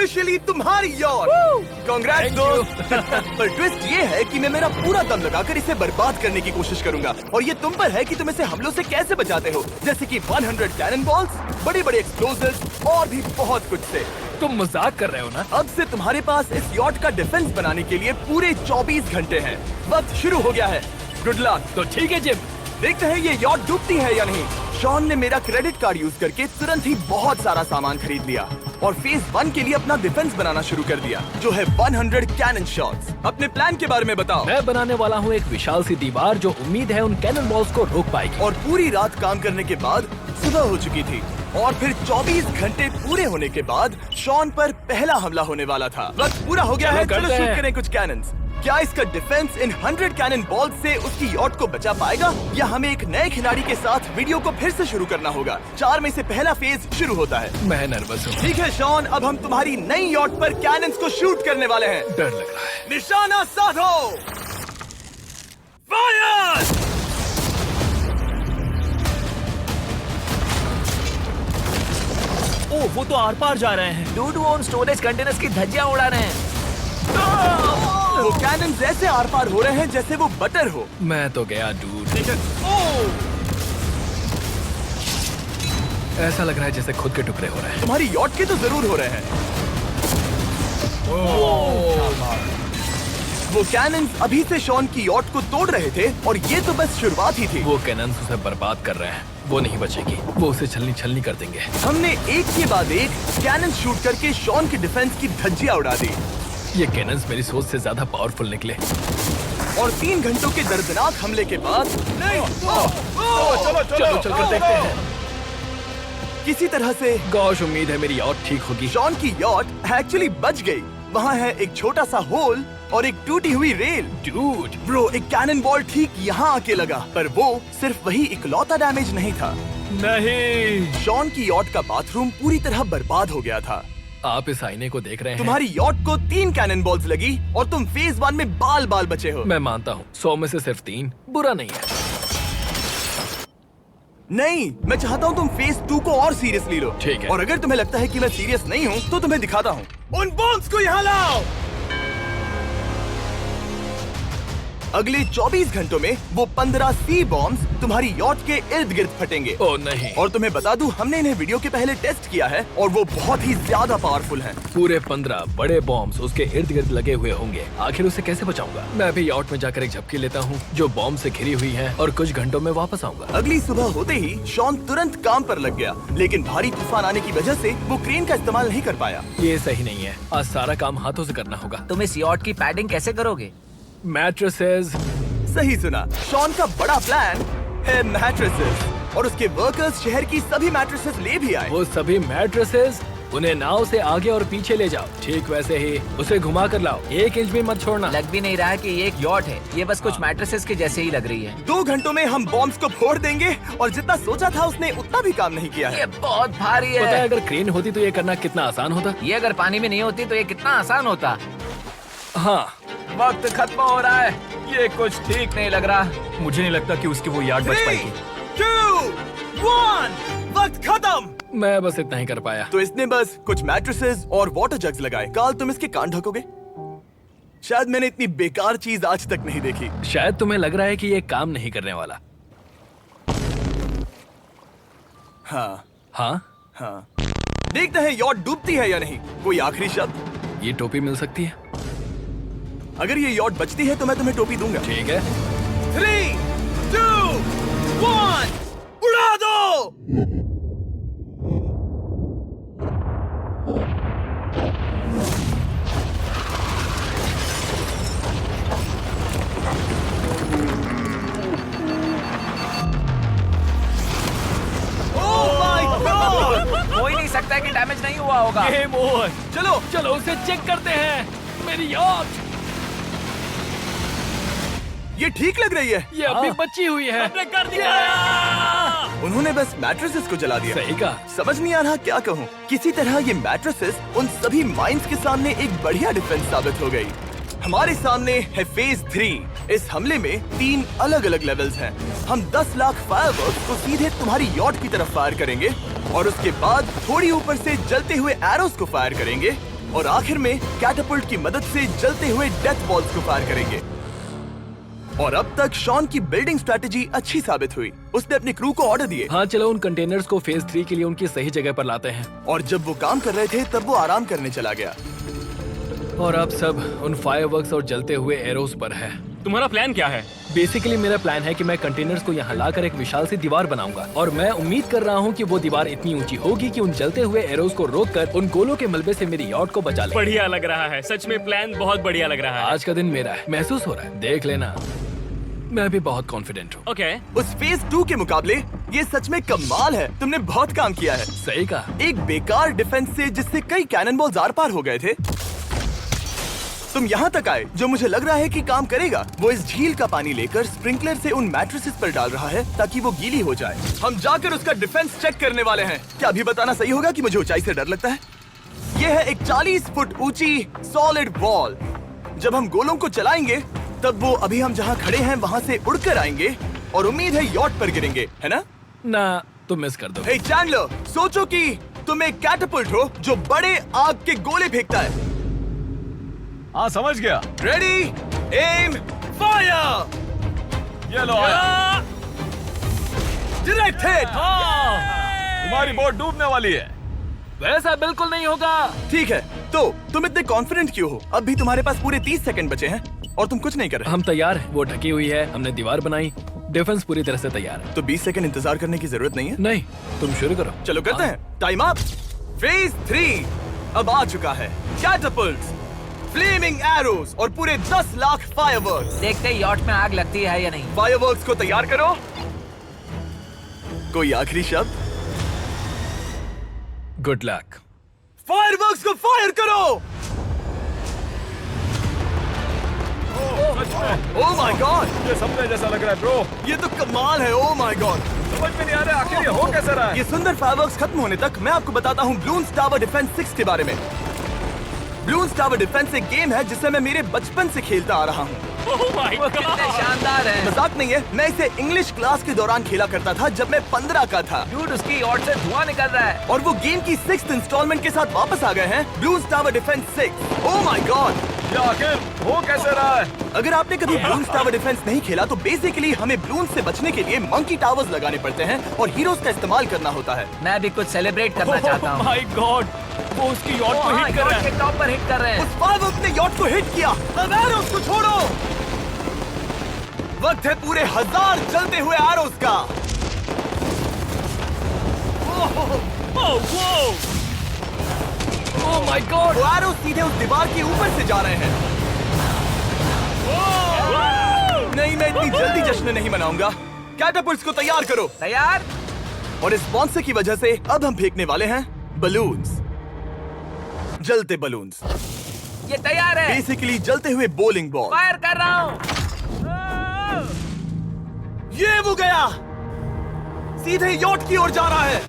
Officially तुम्हारी yacht. Congrats दोस्त। पर ट्विस्ट ये है कि मैं मेरा पूरा दम लगाकर इसे बर्बाद करने की कोशिश करूंगा और ये तुम पर है कि तुम इसे हमलों से कैसे बचाते हो, जैसे कि 100 कैनन बॉल्स, बड़े बड़े एक्सप्लोजिव्स और भी बहुत कुछ से। तुम मजाक कर रहे हो ना? अब से तुम्हारे पास इस यॉट का डिफेंस बनाने के लिए पूरे 24 घंटे हैं। वक्त शुरू हो गया है। Good luck. तो ठीक है जिम, देखते हैं ये यॉट डूबती है या नहीं। शॉन ने मेरा क्रेडिट कार्ड यूज करके तुरंत ही बहुत सारा सामान खरीद लिया और फेज 1 के लिए अपना डिफेंस बनाना शुरू कर दिया, जो है 100 कैनन शॉट्स। अपने प्लान के बारे में बताओ। मैं बनाने वाला हूँ एक विशाल सी दीवार जो उम्मीद है उन कैनन बॉल्स को रोक पाएगी। और पूरी रात काम करने के बाद सुबह हो चुकी थी और फिर 24 घंटे पूरे होने के बाद शॉन पर पहला हमला होने वाला था। वक्त पूरा हो गया है, चलो शूट करें कुछ कैनन्स। क्या इसका डिफेंस इन 100 कैनन बॉल से उसकी यॉट को बचा पाएगा या हमें एक नए खिलाड़ी के साथ वीडियो को फिर से शुरू करना होगा? 4 में से पहला फेज शुरू होता है। मैं नर्वस हूँ। ठीक है शॉन, अब हम तुम्हारी नई यॉट पर कैनन्स को शूट करने वाले हैं। डर लग रहा है। निशाना साधो। फायर! ओह, वो तो आर पार जा रहे हैं। डूड वो उन स्टोरेज कंटेनर्स की धज्जियां उड़ा रहे हैं। वो कैनन्स ऐसे आर पार हो रहे हैं जैसे वो बटर हो। मैं तो गया डूड। ऐसा लग रहा है जैसे खुद के टुकड़े हो रहे हैं। तुम्हारी यॉट के तो जरूर हो रहे हैं। वो कैनन्स अभी से शॉन की यॉट को तोड़ रहे थे और ये तो बस शुरुआत ही थी। वो कैनन्स उसे बर्बाद कर रहे हैं। वो नहीं बचेगी। वो उसे छलनी छलनी कर देंगे। हमने एक के बाद एक कैनन शूट करके शॉन की डिफेंस की धज्जियां उड़ा दी। ये कैनन्स मेरी सोच से ज्यादा पावरफुल निकले। और 3 घंटों के दर्दनाक हमले के बाद चलो चलकर देखते हैं। किसी तरह से गॉश, उम्मीद है मेरी यॉट ठीक होगी। शॉन की यॉट एक्चुअली बच गई। वहाँ है एक छोटा सा होल और एक टूटी हुई रेल। डूड ब्रो, एक कैनन बॉल ठीक यहाँ आके लगा, पर वो सिर्फ वही इकलौता डैमेज नहीं था। नहीं, शॉन की यॉट का बाथरूम पूरी तरह बर्बाद हो गया था। आप इस आईने को देख रहे हैं। तुम्हारी यॉट को 3 कैनन बॉल्स लगी और तुम फेज 1 में बाल बाल बचे हो। मैं मानता हूँ 100 में से सिर्फ 3 बुरा नहीं है। नहीं, मैं चाहता हूँ तुम फेज 2 को और सीरियसली लो। ठीक है। और अगर तुम्हें लगता है कि मैं सीरियस नहीं हूँ तो तुम्हें दिखाता हूँ। उन बॉम्ब्स को यहाँ लाओ। अगले 24 घंटों में वो 15 सी बॉम्ब्स तुम्हारी यॉट के इर्द गिर्द फटेंगे। ओह नहीं। और तुम्हें बता दूं, हमने इन्हें वीडियो के पहले टेस्ट किया है और वो बहुत ही ज्यादा पावरफुल हैं। पूरे 15 बड़े बॉम्ब्स उसके इर्द गिर्द लगे हुए होंगे। आखिर उसे कैसे बचाऊंगा? मैं अभी यॉट में जाकर एक झपकी लेता हूँ जो बॉम्ब से घिरी हुई है और कुछ घंटों में वापस आऊंगा। अगली सुबह होते ही शॉन तुरंत काम पर लग गया, लेकिन भारी तूफान आने की वजह से वो क्रेन का इस्तेमाल नहीं कर पाया। ये सही नहीं है। आज सारा काम हाथों से करना होगा। तुम इस यॉट की पैडिंग कैसे करोगे? मैट्रेसेस। सही सुना, शॉन का बड़ा प्लान है मैट्रेसेस और उसके वर्कर्स शहर की सभी मैट्रेसेस ले भी आए। वो सभी मैट्रेसेस उन्हें नाव से आगे और पीछे ले जाओ। ठीक वैसे ही उसे घुमा कर लाओ। 1 इंच भी मत छोड़ना। लग भी नहीं रहा है कि ये एक यॉट है। ये बस कुछ मैट्रेसेस के जैसे ही लग रही है। 2 घंटों में हम बॉम्ब्स को फोड़ देंगे और जितना सोचा था उसने उतना भी काम नहीं किया ये है। बहुत भारी पता है है। अगर क्रेन होती तो ये करना कितना आसान होता। ये अगर पानी में नहीं होती तो ये कितना आसान होता। हाँ, वक्त खत्म हो रहा है। ये कुछ ठीक नहीं लग रहा। मुझे नहीं लगता कि उसकी वो यार्ड बच 3, पाएगी। 2, 1, वक्त खत्म। मैं बस इतना ही कर पाया। तो इसने बस कुछ मैट्रेसेस और वाटर जग्स लगाए। काल, तुम इसके कान ढकोगे? शायद मैंने इतनी बेकार चीज आज तक नहीं देखी। शायद तुम्हें लग रहा है कि ये काम नहीं करने वाला। हाँ हाँ, हाँ, देखते हैं यॉट डूबती है या नहीं। कोई आखिरी शब्द? ये टोपी मिल सकती है। अगर ये यॉट बचती है तो मैं तुम्हें टोपी दूंगा। ठीक है। 3, 2, 1, उड़ा दो। हो ही नहीं सकता कि डैमेज नहीं हुआ होगा। Game over. चलो चलो उसे चेक करते हैं। मेरी यॉट ये ठीक लग रही है। ये अभी बची हुई है। कर दिया। उन्होंने बस मैट्रेसेस को जला दिया। सही कहा। समझ नहीं आ रहा क्या कहूँ। किसी तरह ये मैट्रेसेस उन सभी माइंस के सामने एक बढ़िया डिफेंस साबित हो गई। हमारे सामने है फेज 3। इस हमले में 3 अलग अलग लेवल्स हैं। हम 10 लाख फायरवर्क्स को सीधे तुम्हारी यॉट की तरफ फायर करेंगे और उसके बाद थोड़ी ऊपर से जलते हुए एरोस को फायर करेंगे और आखिर में कैटापल्ट की मदद से जलते हुए डेथ बॉल्स को फायर करेंगे। और अब तक शॉन की बिल्डिंग स्ट्रेटेजी अच्छी साबित हुई। उसने अपनी क्रू को ऑर्डर दिए हाँ चलो उन कंटेनर्स को फेज 3 के लिए उनकी सही जगह पर लाते हैं। और जब वो काम कर रहे थे तब वो आराम करने चला गया। और अब सब उन फायरवर्क्स और जलते हुए एरोस पर है। तुम्हारा प्लान क्या है? बेसिकली मेरा प्लान है कि मैं कंटेनर्स को यहाँ लाकर एक विशाल सी दीवार बनाऊंगा और मैं उम्मीद कर रहा हूँ कि वो दीवार इतनी ऊंची होगी कि उन जलते हुए एरोस को रोककर उन गोलों के मलबे से मेरी यॉट को बचा ले। बढ़िया लग रहा है, सच में प्लान बहुत बढ़िया लग रहा है। आज का दिन मेरा है, महसूस हो रहा है, देख लेना। मैं भी बहुत कॉन्फिडेंट हूँ। ओके। उस फेज 2 के मुकाबले ये सच में कमाल है। तुमने बहुत काम किया है। सही कहा। एक बेकार डिफेंस से जिससे कई कैनन बॉल्स आर पार हो गए थे, तुम यहाँ तक आए। जो मुझे लग रहा है कि काम करेगा वो इस झील का पानी लेकर स्प्रिंकलर से उन मैट्रेसेस पर डाल रहा है ताकि वो गीली हो जाए। हम जाकर उसका डिफेंस चेक करने वाले हैं। क्या अभी बताना सही होगा कि मुझे ऊंचाई से डर लगता है? ये है एक 40 फुट ऊंची सॉलिड वॉल। जब हम गोलों को चलाएंगे तब वो अभी हम जहाँ खड़े हैं वहाँ से उड़कर आएंगे और उम्मीद है यॉट पर गिरेंगे, है ना? ना तुम मिस कर दो। हे चैंडलर, सोचो कि तुम एक कैटापल्ट हो जो बड़े आग के गोले फेंकता है। हाँ समझ गया। Ready, aim, fire. ये लो आया। Direct hit. तुम्हारी बोट डूबने वाली है। वैसा बिल्कुल नहीं होगा। ठीक है, तो तुम इतने कॉन्फिडेंट क्यों हो? अब भी तुम्हारे पास पूरे 30 सेकंड बचे हैं और तुम कुछ नहीं कर रहे। हम तैयार हैं, वो ढकी हुई है, हमने दीवार बनाई, डिफेंस पूरी तरह से तैयार है। तो 20 सेकंड इंतजार करने की जरूरत नहीं है। नहीं, तुम शुरू करो। चलो करते हैं। Time up. फेज 3 अब आ चुका है। कैटापल्ट्स, फ्लेमिंग एरोस और पूरे 10 लाख फायरवर्क्स। देखते ही यॉट में आग लगती है या नहीं। फायरवर्क्स को तैयार करो। कोई आखिरी शब्द? Good luck. फायरवर्क्स को फायर करो। ओह माय गॉड, ये सपने जैसा लग रहा है ब्रो। ये तो कमाल है। ओह माय गॉड, समझ में नहीं आ रहा आखिर ये हो कैसे रहा है। ये सुंदर फायरवर्क्स खत्म होने तक मैं आपको बताता हूँ ब्लून्स टावर डिफेंस 6 के बारे में। ब्लून्स टावर डिफेंस एक गेम है जिसे मैं मेरे बचपन से खेलता आ रहा हूँ। ओह माय वो कितने शानदार हैं। मजाक नहीं है, मैं इसे इंग्लिश क्लास के दौरान खेला करता था जब मैं 15 का था। डूड उसकी यॉट से धुआं निकल रहा है। और वो गेम की 6th इंस्टॉलमेंट के साथ वापस आ गए हैं, balloons tower defence 6। Oh my God, ये आखिर हो कैसे रहा है। अगर आपने कभी ब्लून्स टावर डिफेंस नहीं खेला तो बेसिकली हमें ब्लून्स से बचने के लिए मंकी टावर्स लगाने पड़ते हैं और हीरोज का इस्तेमाल करना होता है। मैं भी कुछ सेलिब्रेट करना चाहता हूँ। माय गॉड, वो उसकी यॉट को हाँ, हिट कर यॉट रहा है। के टॉप पर हिट कर रहे हैं। उस फायरवर्क ने यॉट को हिट किया। अब एरोस को छोड़ो। वक्त है पूरे 1000 चलते हुए एरोस का। Oh my God. वो एरोस सीधे उस दीवार के ऊपर से जा रहे हैं। नहीं, मैं इतनी जल्दी जश्न नहीं मनाऊंगा। कैटापल्ट्स को तैयार करो। तैयार। और इस स्पॉन्सर की वजह से अब हम फेंकने वाले हैं बलून्स, जलते बलून्स। ये तैयार है। बेसिकली जलते हुए बोलिंग बॉल। फायर कर रहा हूँ। ये वो गया, सीधे यॉट की ओर जा रहा है।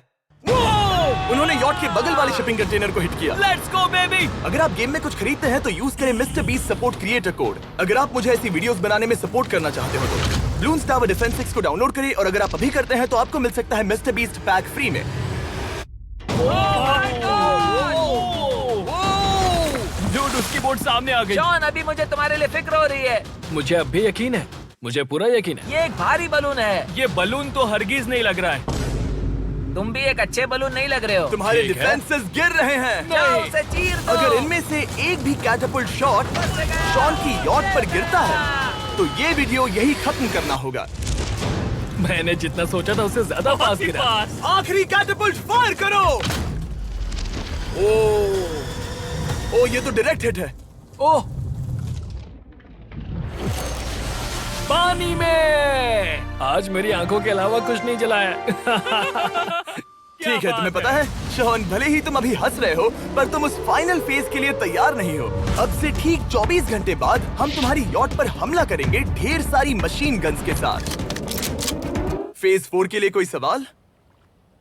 उन्होंने यॉट के बगल वाले शिपिंग कंटेनर को हिट किया। Let's go baby. अगर आप गेम में कुछ खरीदते हैं तो यूज करें mister beast support creator code. अगर आप मुझे ऐसी वीडियोस बनाने में सपोर्ट करना चाहते हो तो ब्लून्स टावर डिफेंस 6 को डाउनलोड करें और अगर आप अभी करते हैं तो आपको मिल सकता है मिस्टर बीस्ट पैक फ्री में। डूड उसकी बोट सामने आ गई। जॉन, अभी मुझे तुम्हारे लिए फिक्र हो रही है। मुझे अब भी यकीन है, मुझे पूरा यकीन है। ये एक भारी बलून है। ये बलून तो हरगिज नहीं लग रहा है। तुम भी एक अच्छे बलून नहीं लग रहे हो। तुम्हारे ठीक है। डिफेंसेस गिर रहे हैं। जाओ उसे चीर दो। अगर इनमें से एक भी कैटापल्ट शॉट शॉन की यॉट पर गिरता है तो ये वीडियो यही खत्म करना होगा। मैंने जितना सोचा था उससे ज्यादा फास्ट गिरा। पास। आखिरी कैटापल्ट फायर करो। ओ, ये तो डायरेक्ट हिट है। ओह, पानी में। आज मेरी आंखों के अलावा कुछ नहीं जला है। ठीक है, तुम्हें पता है शॉन, भले ही तुम अभी हंस रहे हो पर तुम उस फाइनल फेज के लिए तैयार नहीं हो। अब से ठीक 24 घंटे बाद हम तुम्हारी यॉट पर हमला करेंगे ढेर सारी मशीन गन्स के साथ। फेज 4 के लिए कोई सवाल?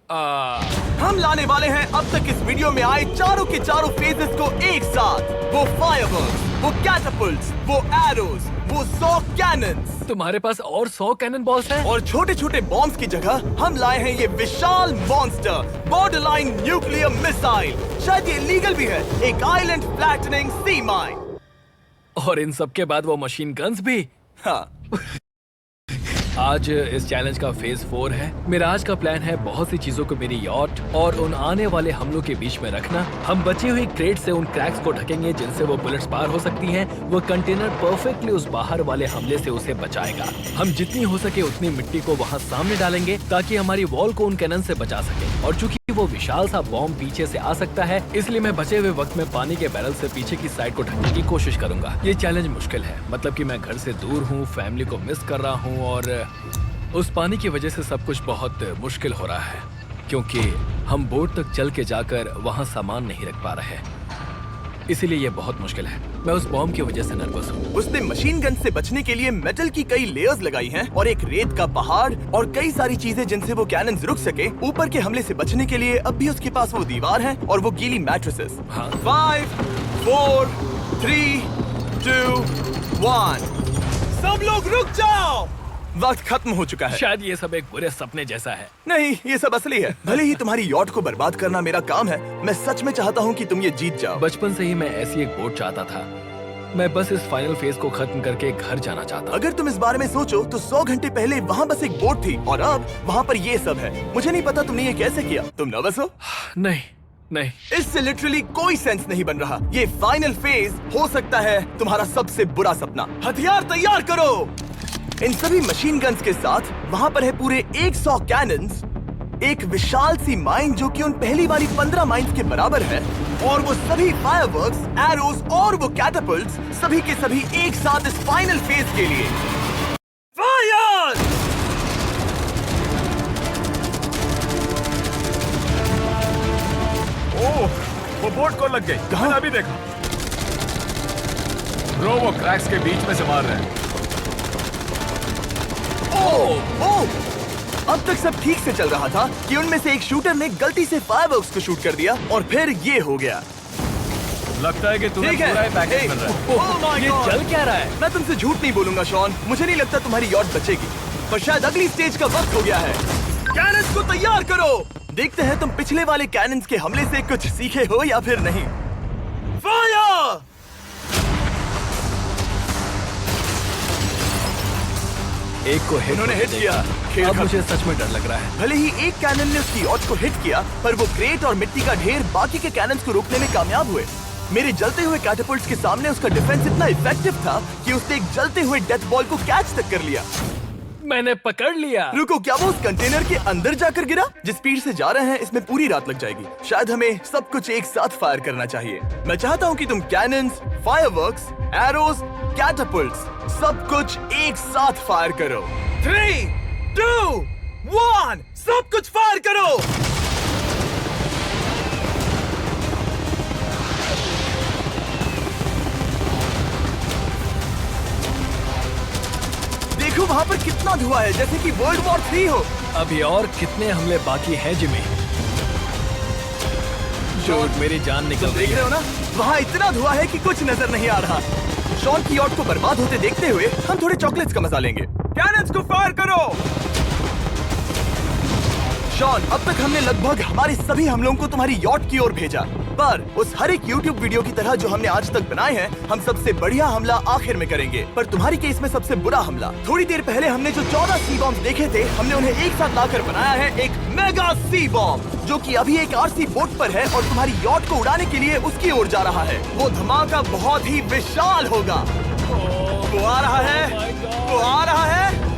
हम लाने वाले हैं अब तक इस वीडियो में आए चारों के चारों फेजेस को एक साथ। वो फायरवर्क्स, वो कैटapults, वो एरोज, वो 100 कैनन्स तुम्हारे पास और 100 कैनन बॉल्स हैं? और छोटे छोटे बॉम्ब्स की जगह हम लाए हैं ये विशाल मॉन्स्टर बॉर्डरलाइन न्यूक्लियर मिसाइल। शायद ये लीगल भी है, एक आइलैंड फ्लैटनिंग सी माइन। और इन सब के बाद वो मशीन गन्स भी। हाँ, आज इस चैलेंज का फेज 4 है। मेरा आज का प्लान है बहुत सी चीजों को मेरी यॉट और उन आने वाले हमलों के बीच में रखना। हम बची हुई क्रेट से उन क्रैक्स को ढकेंगे जिनसे वो बुलेट्स पार हो सकती हैं। वो कंटेनर परफेक्टली उस बाहर वाले हमले से उसे बचाएगा। हम जितनी हो सके उतनी मिट्टी को वहाँ सामने डालेंगे ताकि हमारी वॉल को उन कैनन से बचा सके। और चूंकि वो विशाल सा बॉम्ब पीछे से आ सकता है, इसलिए मैं बचे हुए वक्त में पानी के बैरल से पीछे की साइड को ढकने की कोशिश करूंगा। ये चैलेंज मुश्किल है, मतलब कि मैं घर से दूर हूँ, फैमिली को मिस कर रहा हूँ और उस पानी की वजह से सब कुछ बहुत मुश्किल हो रहा है क्योंकि हम बोट तक चल के जाकर वहाँ सामान नहीं रख पा रहे। इसीलिए ये बहुत मुश्किल है। मैं उस बॉम्ब की वजह से नर्वस हूँ। उसने मशीन गन से बचने के लिए मेटल की कई लेयर्स लगाई हैं और एक रेत का पहाड़ और कई सारी चीजें जिनसे वो कैनन्स रुक सके। ऊपर के हमले से बचने के लिए अब भी उसके पास वो दीवार है और वो गीली मैट्रेसेस। हाँ। 5, 4, 3, 2, 1। सब लोग रुक जाओ, वक्त खत्म हो चुका है। शायद ये सब एक बुरे सपने जैसा है। नहीं, ये सब असली है। भले ही तुम्हारी यॉट को बर्बाद करना मेरा काम है, मैं सच में चाहता हूँ कि तुम ये जीत जाओ। बचपन से ही मैं ऐसी एक बोट चाहता था। मैं बस इस फाइनल फेज को खत्म करके घर जाना चाहता। अगर तुम इस बारे में सोचो तो 100 घंटे पहले वहाँ बस एक बोट थी और अब वहाँ पर ये सब है। मुझे नहीं पता तुमने ये कैसे किया। तुम नर्वस हो? नहीं नहीं, इससे लिटरली कोई सेंस नहीं बन रहा। ये फाइनल फेज हो सकता है तुम्हारा सबसे बुरा सपना। हथियार तैयार करो। इन सभी मशीन गन्स के साथ वहाँ पर है पूरे 100 कैनन्स, एक विशाल सी माइन जो कि उन पहली वाली 15 माइंस के बराबर है, और वो सभी फायरवर्क्स, एरोज और वो कैटapults सभी के सभी एक साथ इस फाइनल फेज के लिए। फायर! ओह, वो बोट को लग गई। कहाँ? मैंने अभी देखा। ब्रो, वो क्रैक्स के बीच में से मार रहे हैं। ओह! अब तक सब ठीक से चल रहा था कि उनमें से एक शूटर ने गलती से फायरवर्क्स को शूट कर दिया और फिर ये हो गया। लगता है कि तुम्हें ठीक है। पूरा ही पैकेज Hey, मिल रहा है। oh my ये God! चल क्या रहा है? मैं तुमसे झूठ नहीं बोलूंगा शॉन, मुझे नहीं लगता तुम्हारी यॉट बचेगी, पर शायद अगली स्टेज का वक्त हो गया है। कैनन्स को तैयार करो। देखते हैं तुम पिछले वाले कैनन्स के हमले से कुछ सीखे हो या फिर नहीं। फायर! एक को हिट उन्होंने हिट किया। खेल अब खत्म। मुझे सच में डर लग रहा है। भले ही एक कैनन ने उसकी यॉट को हिट किया, पर वो क्रेट और मिट्टी का ढेर बाकी के कैनन्स को रोकने में कामयाब हुए। मेरे जलते हुए कैटapults के सामने उसका डिफेंस इतना इफेक्टिव था कि उसने एक जलते हुए डेथ बॉल को कैच तक कर लिया। मैंने पकड़ लिया। रुको, क्या वो उस कंटेनर के अंदर जाकर गिरा? जिस स्पीड से जा रहे हैं इसमें पूरी रात लग जाएगी। शायद हमें सब कुछ एक साथ फायर करना चाहिए। मैं चाहता हूँ कि तुम कैनन्स, फायरवर्क्स, एरोज, कैटapults सब कुछ एक साथ फायर करो। 3, 2, 1, सब कुछ फायर करो। देखो वहाँ पर कितना धुआं है, जैसे कि वर्ल्ड वॉर 3 हो। अभी और कितने हमले बाकी हैं जिमी? शॉट, मेरी जान निकल तुम रही देख रहे है। हो ना, वहाँ इतना धुआं है कि कुछ नजर नहीं आ रहा। शॉन की यॉट को बर्बाद होते देखते हुए हम थोड़े चॉकलेट्स का मजा लेंगे। कैनन्स को फायर करो। शॉन, अब तक हमने लगभग हमारे सभी हमलों को तुम्हारी यॉट की ओर भेजा, पर उस हर एक YouTube वीडियो की तरह जो हमने आज तक बनाए हैं, हम सबसे बढ़िया हमला आखिर में करेंगे। पर तुम्हारी केस में सबसे बुरा हमला। थोड़ी देर पहले हमने जो 14 सी बॉम्ब देखे थे, हमने उन्हें एक साथ लाकर बनाया है एक मेगा सी बॉम्ब, जो कि अभी एक RC बोट पर है और तुम्हारी यॉट को उड़ाने के लिए उसकी ओर जा रहा है। वो धमाका बहुत ही विशाल होगा। वो आ रहा है, वो आ रहा है।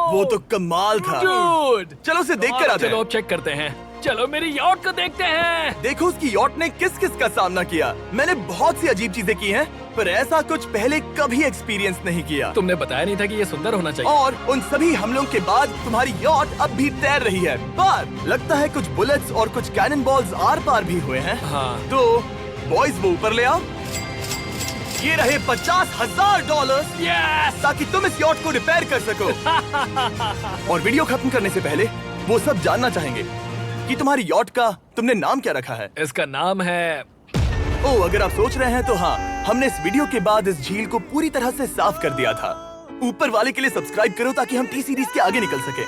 वो तो कमाल था। Dude! चलो उसे देख कर आते चलो हैं। अब चेक करते हैं। चलो मेरी यॉट को देखते हैं। देखो उसकी यॉट ने किस किस का सामना किया। मैंने बहुत सी अजीब चीजें की हैं, पर ऐसा कुछ पहले कभी एक्सपीरियंस नहीं किया। तुमने बताया नहीं था कि ये सुंदर होना चाहिए। और उन सभी हमलों के बाद तुम्हारी यॉट अब भी तैर रही है, पर लगता है कुछ बुलेट्स और कुछ कैनन बॉल्स आर पार भी हुए हैं। हाँ। तो बॉयज वो ऊपर ले आओ। ये रहे $50,000 यस! ताकि तुम इस यॉट को रिपेयर कर सको। और वीडियो खत्म करने से पहले वो सब जानना चाहेंगे कि तुम्हारी यॉट का तुमने नाम क्या रखा है। इसका नाम है ओह, अगर आप सोच रहे हैं तो हाँ, हमने इस वीडियो के बाद इस झील को पूरी तरह से साफ कर दिया था। ऊपर वाले के लिए सब्सक्राइब करो ताकि हम टी सीरीज के आगे निकल सके।